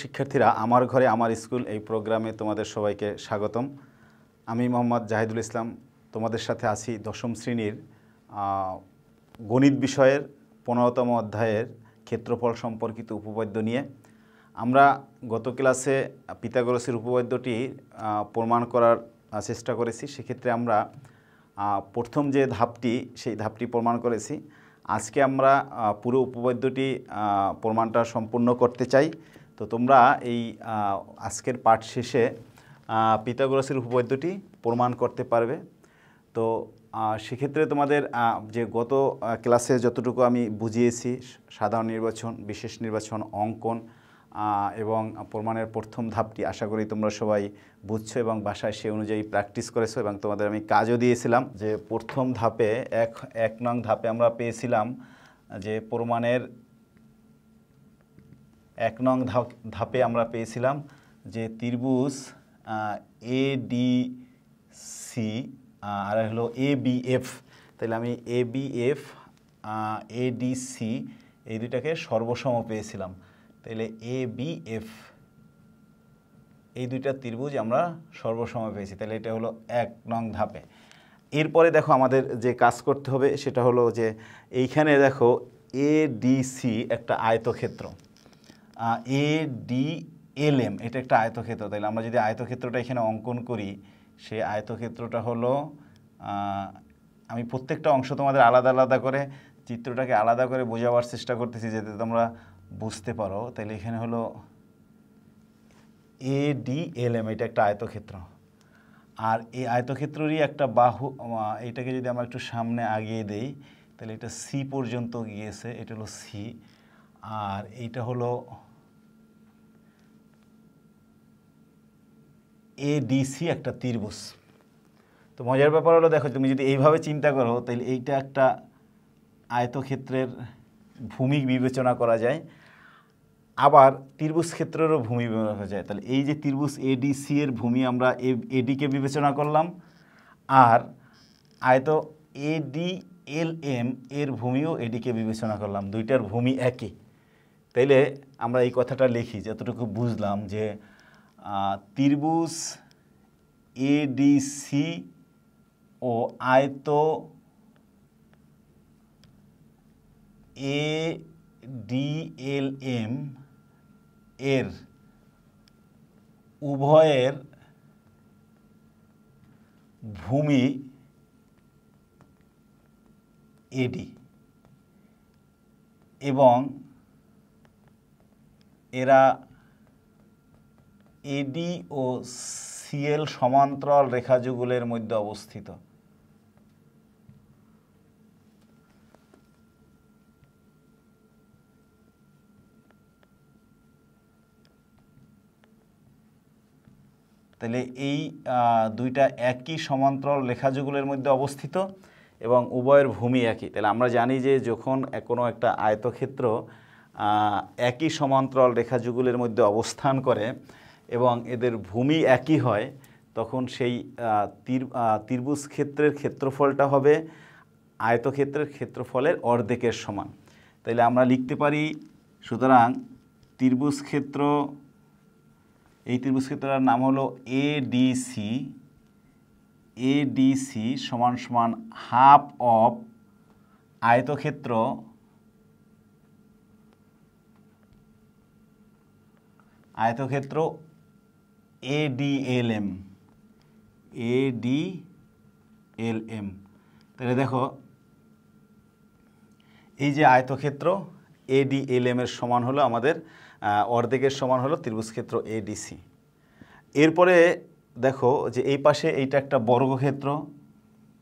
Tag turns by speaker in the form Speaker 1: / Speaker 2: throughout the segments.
Speaker 1: শিক্ষার্থীরা, আমার ঘরে আমার স্কুল এই প্রোগ্রামে তোমাদের সবাইকে স্বাগতম। আমি মোহাম্মদ জাহিদুল ইসলাম তোমাদের সাথে আছি দশম শ্রেণীর গণিত বিষয়ের 15তম অধ্যায়ের ক্ষেত্রফল সম্পর্কিত উপপাদ্য নিয়ে। আমরা গত ক্লাসে পিথাগোরাসের উপপাদ্যটি প্রমাণ করার চেষ্টা করেছি। সেক্ষেত্রে আমরা প্রথম যে ধাপটি সেই ধাপটি প্রমাণ করেছি। আজকে আমরা পুরো উপপাদ্যটি প্রমাণটা সম্পূর্ণ করতে চাই। তো তোমরা এই আজকের পাঠ শেষে পিথাগোরাসের উপপাদ্যটি প্রমাণ করতে পারবে। তো সেক্ষেত্রে তোমাদের যে গত ক্লাসে যতটুকু আমি বুঝিয়েছি, সাধারণ নির্বাচন, বিশেষ নির্বাচন, অঙ্কন এবং প্রমাণের প্রথম ধাপটি আশা করি তোমরা সবাই বুঝছো এবং বাসায় সে অনুযায়ী প্র্যাকটিস করেছো। এবং তোমাদের আমি কাজও দিয়েছিলাম যে প্রথম ধাপে এক নং ধাপে আমরা পেয়েছিলাম যে প্রমাণের 1 নং ধাপে আমরা পেয়েছিলাম যে ত্রিভুজ ADC আর হলো ABF। তাহলে আমি ABF ADC এই দুইটাকে সর্বসম পেয়েছিলাম। তাহলে ABF এই দুইটা ত্রিভুজ আমরা সর্বসম পেয়েছি। তাহলে এটা হলো 1 নং ধাপে। এরপরে দেখো আমাদের যে কাজ করতে হবে সেটা হলো যে এইখানে দেখো ADC একটা আয়তক্ষেত্র, ADLM এটা একটা আয়তক্ষেত্র। তাহলে আমরা যদি আয়তক্ষেত্রটা এখানে অঙ্কন করি, সেই আয়তক্ষেত্রটা হলো, আমি প্রত্যেকটা অংশ তোমাদের আলাদা আলাদা করে চিত্রটাকে আলাদা করে বোঝাবার চেষ্টা করতেছি যাতে তোমরা বুঝতে পারো। তাহলে এখানে হলো ADLM এটা একটা আয়তক্ষেত্র। আর এই আয়তক্ষেত্রেরই একটা বাহু, এইটাকে যদি আমরা একটু সামনে আগিয়ে দেই তাহলে এটা C পর্যন্ত গিয়েছে, এটা হলো C। আর এইটা হলো ADC একটা ত্রিভুজ। তো মজার ব্যাপার হলো দেখো, তুমি যদি এইভাবে চিন্তা করো তাহলে এইটা একটা আয়তক্ষেত্রের ভূমি বিবেচনা করা যায়, আবার ত্রিভুজ ক্ষেত্রেরও ভূমি বিবেচনা করা যায়। তাহলে এই যে ত্রিভুজ ADC এর ভূমি আমরা ADকে বিবেচনা করলাম, আর আয়ত ADLM এর ভূমিও ADকে বিবেচনা করলাম, দুইটার ভূমি একই। তাইলে আমরা এই কথাটা লিখি, যতটুকু বুঝলাম যে ত্রিভুজ ADC ও আয়ত ADLM এর উভয়ের ভূমি AD এবং এরা AD ও CL সমান্তরাল রেখাযুগলের মধ্যে অবস্থিত। তাহলে এই দুইটা একই সমান্তরাল রেখাযুগলের মধ্যে অবস্থিত এবং উভয়ের ভূমি একই। তাহলে আমরা জানি যে যখন কোনো একটা আয়তক্ষেত্র একই সমান্তরাল রেখাযুগলের মধ্যে অবস্থান করে এবং এদের ভূমি একই হয়, তখন সেই ত্রিভুজ ক্ষেত্রের ক্ষেত্রফলটা হবে আয়তক্ষেত্রের ক্ষেত্রফলের অর্ধেকের সমান। তাইলে আমরা লিখতে পারি, সুতরাং ত্রিভুজ ক্ষেত্র, এই ত্রিভুজ ক্ষেত্রের নাম হলো ADC সমান সমান হাফ অফ আয়তক্ষেত্র ADLM। তাহলে দেখো এই যে আয়তক্ষেত্র ADLM এর সমান হলো আমাদের অর্ধেকের সমান হলো ত্রিভুজ ক্ষেত্র ADC। এরপরে দেখো যে এই পাশে এইটা একটা বর্গক্ষেত্র,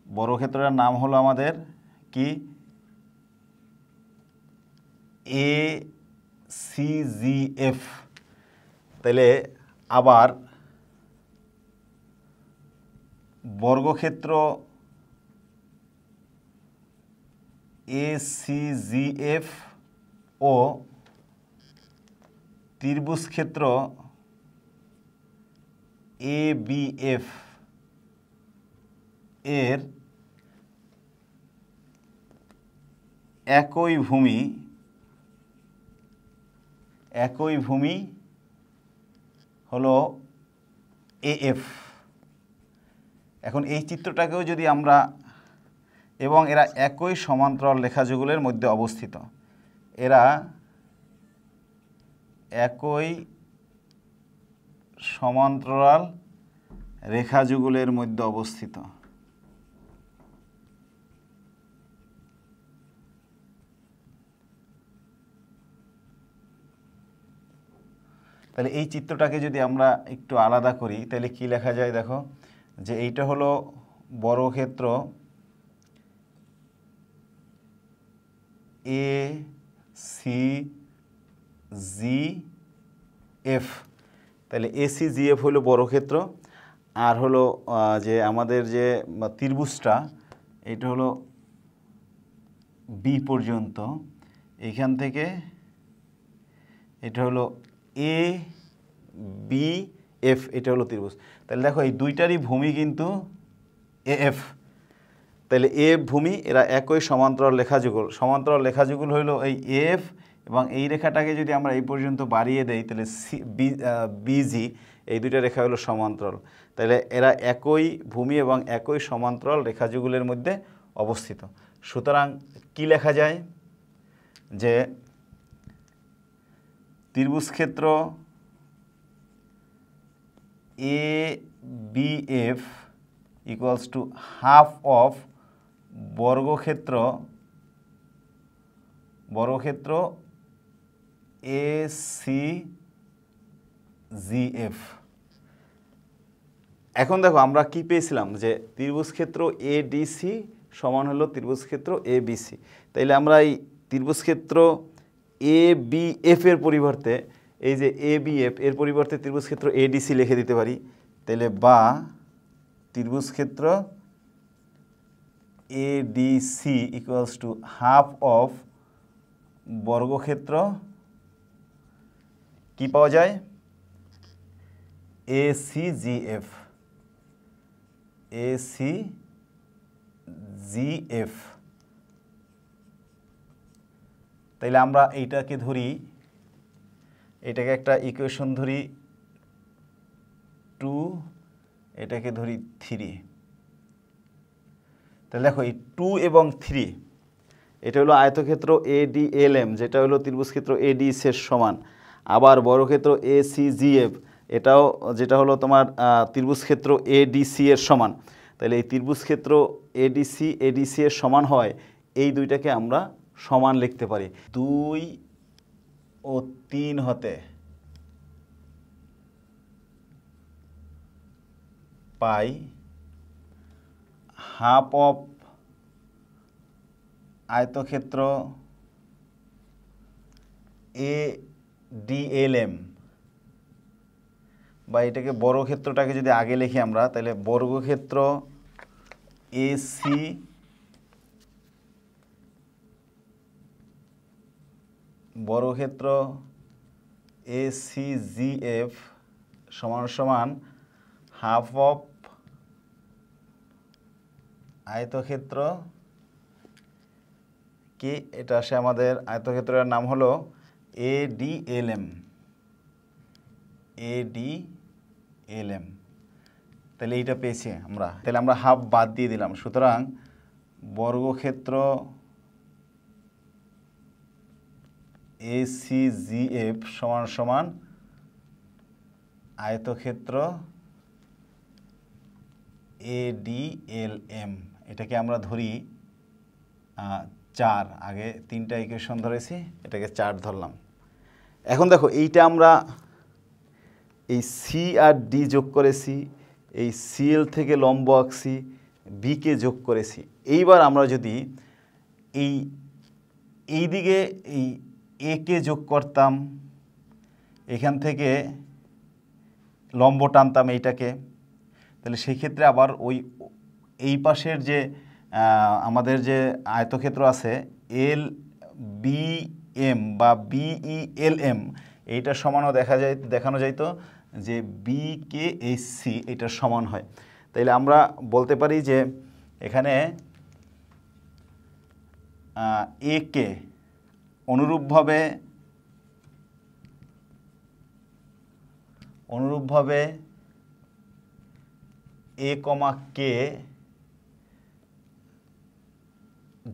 Speaker 1: বর্গক্ষেত্রটার নাম হলো আমাদের কি ACGF। তাহলে আবার বর্গক্ষেত্র ACGF ও ত্রিভুজ ক্ষেত্র ABF এর একই ভূমি হলো AF। এখন এই চিত্রটাকেও যদি আমরা, এবং এরা একই সমান্তরাল রেখাযুগলের মধ্যে অবস্থিত, এরা একই সমান্তরাল রেখাযুগলের মধ্যে অবস্থিত। তাহলে এই চিত্রটাকে যদি আমরা একটু আলাদা করি তাহলে কি লেখা যায় দেখো, যে এইটা হলো বর্গক্ষেত্র ACGF। তাহলে ACGF হলো বর্গক্ষেত্র, আর হলো যে আমাদের যে ত্রিভুজটা এটা হলো B পর্যন্ত, এইখান থেকে এটা হলো ABF, এটা হলো ত্রিভুজ। তাহলে দেখো এই দুইটারই ভূমি কিন্তু AF। তাহলে AF ভূমি, এরা একই সমান্তরাল রেখাযুগল। সমান্তরাল রেখাযুগল হলো এই AF, এবং এই রেখাটাকে যদি আমরা এই পর্যন্ত বাড়িয়ে দেই তাহলে BG, এই দুইটা রেখা হলো সমান্তরাল। তাহলে এরা একই ভূমি এবং একই সমান্তরাল রেখাযুগলের মধ্যে অবস্থিত। সুতরাং কি লেখা যায়, যে ত্রিভুজক্ষেত্র ABF equals to half of বর্গক্ষেত্র ACGF। এখন দেখো আমরা কি পেয়েছিলাম, যে ত্রিভুজক্ষেত্র ADC সমান হলো ত্রিভুজক্ষেত্র ABC। তাইলে আমরা এই ত্রিভুজক্ষেত্র ABF এর পরিবর্তে, এই যে ABF এর পরিবর্তে ত্রিভুজক্ষেত্র ADC লিখে দিতে পারি। তাহলে বা ত্রিভুজক্ষেত্র ADC equals to half of বর্গক্ষেত্র কি পাওয়া যায়, ACGF। তাইলে আমরা এইটাকে ধরি, এটাকে একটা ইকুয়েশন ধরি 2, এটাকে ধরি 3। তাহলে দেখো এই 2 এবং 3, এটা হলো আয়তক্ষেত্র ADLM, যেটা হলো ত্রিভুজক্ষেত্র ADC এর সমান। আবার বর্গক্ষেত্র ACGF, এটাও যেটা হলো তোমার ত্রিভুজক্ষেত্র ADC এর সমান। তাহলে এই ত্রিভুজক্ষেত্র ADC এর সমান হয়, এই দুইটাকে আমরা সমান লিখতে পারি। 2 ও 3 হতে পাই হাফ অফ আয়তক্ষেত্র ADLM, বা এটাকে বর্গক্ষেত্রটাকে যদি আগে লিখি আমরা, তাহলে বর্গক্ষেত্র ACGF সমান সমান হাফ অফ আয়তক্ষেত্র কি, এটা আসে আমাদের আয়তক্ষেত্রের নাম হলো ADLM। তাহলে এইটা পেয়েছি আমরা, তাহলে আমরা হাফ বাদ দিয়ে দিলাম। সুতরাং বর্গক্ষেত্র ACGF সমান সমান আয়তক্ষেত্র ADLM। এটাকে আমরা ধরি 4, আগে 3টা ইকুয়েশন ধরেছি, এটাকে 4 ধরলাম। এখন দেখো এইটা আমরা এই সি আর ডি যোগ করেছি, এই সিএল থেকে লম্ব আঁকছি, বিকে যোগ করেছি। এইবার আমরা যদি এই দিকে এই একে যোগ করতাম, এখান থেকে লম্ব টানতাম এইটাকে, তাহলে সেই ক্ষেত্রে আবার এই পাশের যে আমাদের যে আয়তক্ষেত্র আছে LBM বা BELM, এইটার সমানও দেখানো যাইতো যে BKHC এটার সমান হয়। তাইলে আমরা বলতে পারি যে এখানে একে অনুরূপভাবে এ কমা কে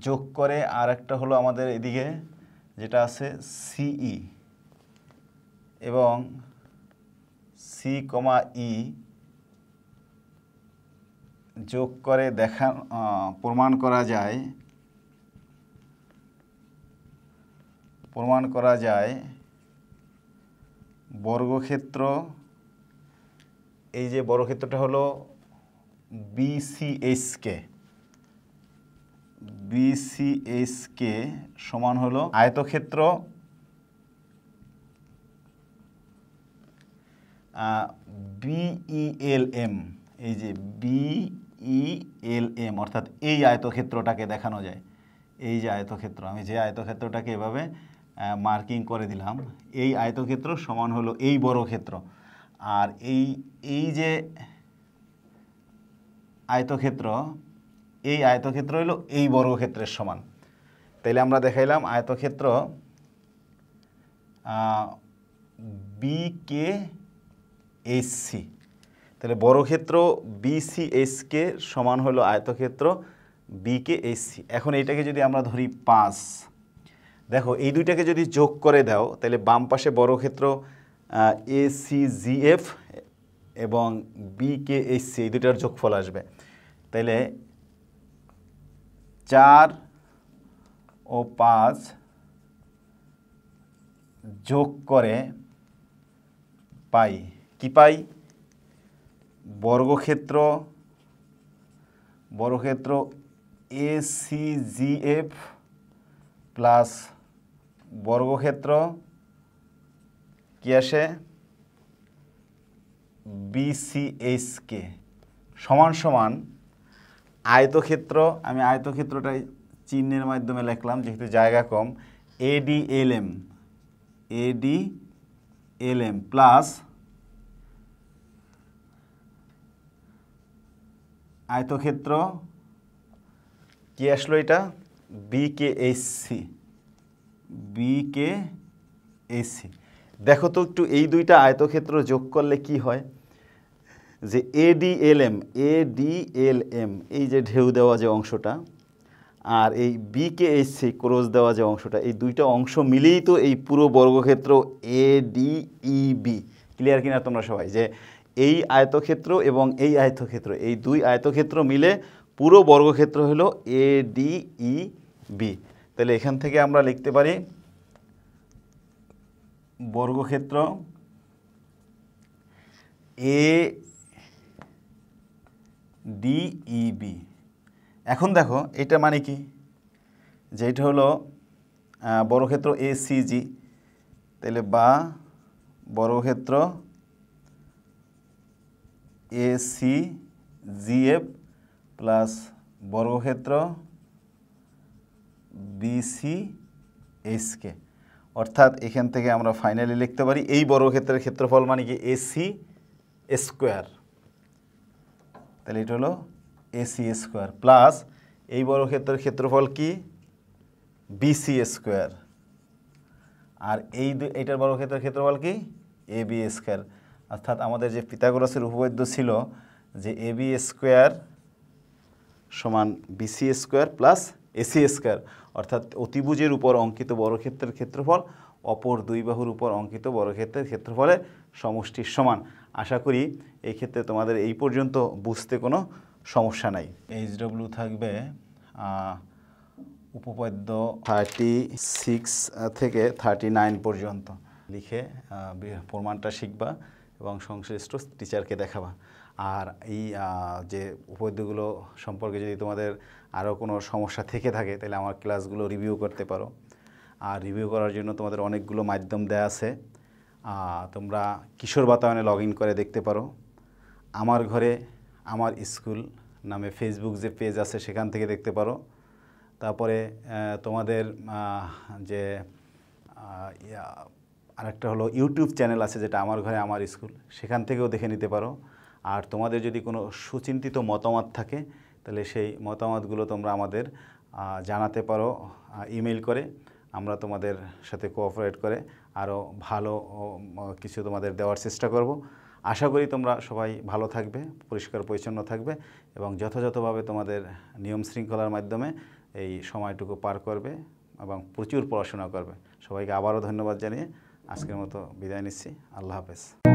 Speaker 1: যোগ করে আর একটা হলো আমাদের এদিকে যেটা আছে সিই এবং সি কমা ই যোগ করে প্রমাণ করা যায় বর্গক্ষেত্র, এই যে বর্গক্ষেত্রটা হলো বিসিএসকে সমান হলো আয়তক্ষেত্র বিইএলএম, এই যে বিইএলএম, অর্থাৎ এই আয়তক্ষেত্রটাকে দেখানো যায়। এই যে আয়তক্ষেত্র, আমি যে আয়তক্ষেত্রটাকে এভাবে মার্কিং করে দিলাম, এই আয়তক্ষেত্র সমান হলো এই বর্গক্ষেত্র। আর এই যে আয়তক্ষেত্র, এই আয়তক্ষেত্র হলো এই বর্গক্ষেত্রের সমান। তাইলে আমরা দেখাইলাম আয়তক্ষেত্র বিকেএসসি, তাহলে বর্গক্ষেত্র বিসিএসকে সমান হলো আয়তক্ষেত্র বিকেএসসি। এখন এইটাকে যদি আমরা ধরি 5, দেখো এই দুইটাকে যদি যোগ করে দাও তাহলে বাম পাশে বর্গক্ষেত্র এসিজিএফ এবং বিকেএসসি এই দুইটার যোগফল আসবে। তাইলে 4 ও 5 যোগ করে পাই কি পাই? বর্গক্ষেত্র এসিজিএফ প্লাস বর্গক্ষেত্র কি আসে বিসিএসকে সমান সমান আয়তক্ষেত্র, আমি আয়তক্ষেত্রটাই চিহ্নের মাধ্যমে লিখলাম যেহেতু জায়গা কম, এডিএলএম প্লাস আয়তক্ষেত্র কি আসলো এটা বিকেএসসি। দেখো তো একটু এই দুইটা আয়তক্ষেত্র যোগ করলে কি হয়, যে এডিএলএম এই যে ঢেউ দেওয়া যে অংশটা আর এই বিকেএসসি ক্রস দেওয়া যে অংশটা, এই দুইটা অংশ মিলেই তো এই পুরো বর্গক্ষেত্র এডিইবি। ক্লিয়ার কিনা তোমরা সবাই, যে এই আয়তক্ষেত্র এবং এই আয়তক্ষেত্র, এই দুই আয়তক্ষেত্র মিলে পুরো বর্গক্ষেত্র হলো এডিইবি। তাহলে এখান থেকে আমরা লিখতে পারি বর্গক্ষেত্র এডিইবি। এখন দেখো এটা মানে কি, যে এটা হলো বর্গক্ষেত্র এসিজি, তাহলে বা বর্গক্ষেত্র এসিজিএফ প্লাস বর্গক্ষেত্র বিসিএসকে, অর্থাৎ এখান থেকে আমরা ফাইনালি লিখতে পারি এই বর্গক্ষেত্রের ক্ষেত্রফল মানে কি এসি স্কোয়ার। তাহলে এটা হলো এসি স্কোয়ার প্লাস এই বর্গক্ষেত্রের ক্ষেত্রফল কি বিসি স্কোয়ার, আর এইটার বর্গক্ষেত্রের ক্ষেত্রফল কি এবি স্কোয়ার। অর্থাৎ আমাদের যে পিথাগোরাসের উপপাদ্য ছিল যে এবি স্কোয়ার সমান BC square plus AC square, অর্থাৎ অতিভুজের উপর অঙ্কিত বর্গক্ষেত্রের ক্ষেত্রফল অপর দুই বাহুর উপর অঙ্কিত বর্গক্ষেত্রের ক্ষেত্রফলের সমষ্টির সমান। আশা করি এই ক্ষেত্রে তোমাদের এই পর্যন্ত বুঝতে কোনো সমস্যা নাই। এইচডব্লিউ থাকবে উপপাদ্য 36 থেকে 39 পর্যন্ত লিখে প্রমাণটা শিখবা এবং সংশ্লিষ্ট টিচারকে দেখাবা। আর এই যে উপপাদ্যগুলো সম্পর্কে যদি তোমাদের আরও কোনো সমস্যা থেকে থাকে তাহলে আমার ক্লাসগুলো রিভিউ করতে পারো। আর রিভিউ করার জন্য তোমাদের অনেকগুলো মাধ্যম দেয়া আছে। তোমরা কিশোর বাতায়নে লগ ইন করে দেখতে পারো। আমার ঘরে আমার স্কুল নামে ফেসবুক যে পেজ আছে সেখান থেকে দেখতে পারো। তারপরে তোমাদের যে আরেকটা হলো ইউটিউব চ্যানেল আছে যেটা আমার ঘরে আমার স্কুল, সেখান থেকেও দেখে নিতে পারো। আর তোমাদের যদি কোনো সুচিন্তিত মতামত থাকে তাহলে সেই মতামতগুলো তোমরা আমাদের জানাতে পারো ইমেল করে। আমরা তোমাদের সাথে কোঅপারেট করে আরও ভালো কিছু তোমাদের দেওয়ার চেষ্টা করব। আশা করি তোমরা সবাই ভালো থাকবে, পরিষ্কার পরিচ্ছন্ন থাকবে এবং যথাযথভাবে তোমাদের নিয়ম শৃঙ্খলার মাধ্যমে এই সময়টুকু পার করবে এবং প্রচুর পড়াশোনা করবে। সবাইকে আবারও ধন্যবাদ জানিয়ে আজকের মতো বিদায় নিচ্ছি। আল্লাহ হাফেজ।